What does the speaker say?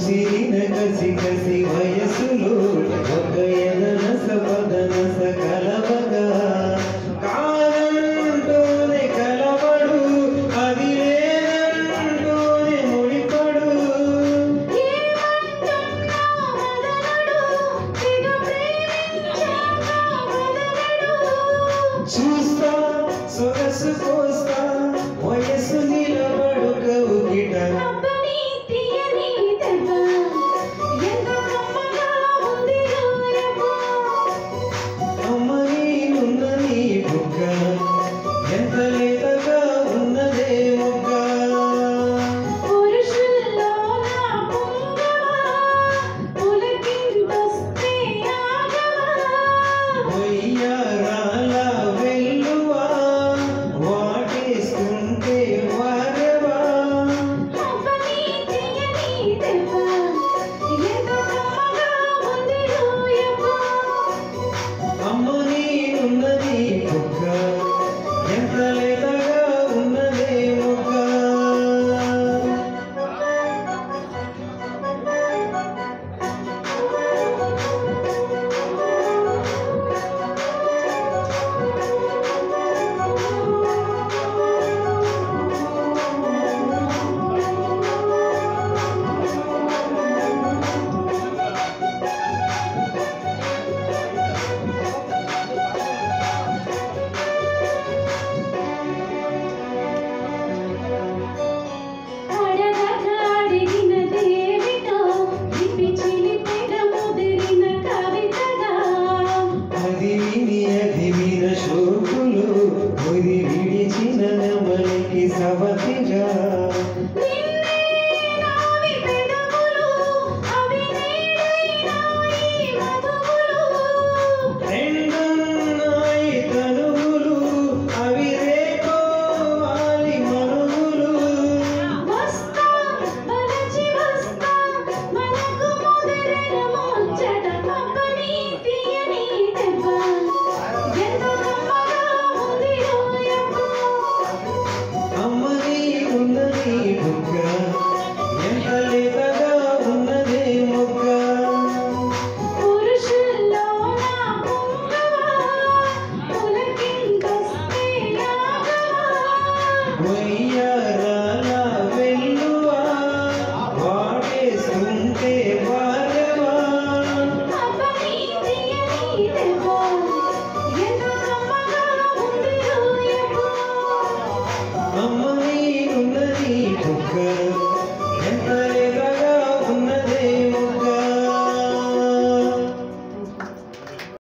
ముసిరిన కసి కసి వయసులో ఒక ఎదనస పదనస కలవగా కాదంటూనే కలవడు అది లేదంటూనే ముడిపడు చూస్తా సొగసు కోస్తా వయసు నిలబడు కౌగిట ఎంత లేతగా ఉన్నదే మొగ్గ వయ్యారాల వెల్లువా వాటేస్తుంటే వారెవా అమ్మ నేనున్నది మొగ్గ ఎంత లేతగా ఉన్నదే మొగ్గ శోకులు ఉరి విడిచిన నమలికి సవతిగా రెండున్నాయి తనువులు అవి రేకోవాలి మనుగులు మొగ్గ ఎంత లేతగా ఉన్నదే మొగ్గ వయ్యారాల వెల్లువా వాటేస్తుంటే వారెవా అమ్మ నేనున్నది మొగ్గ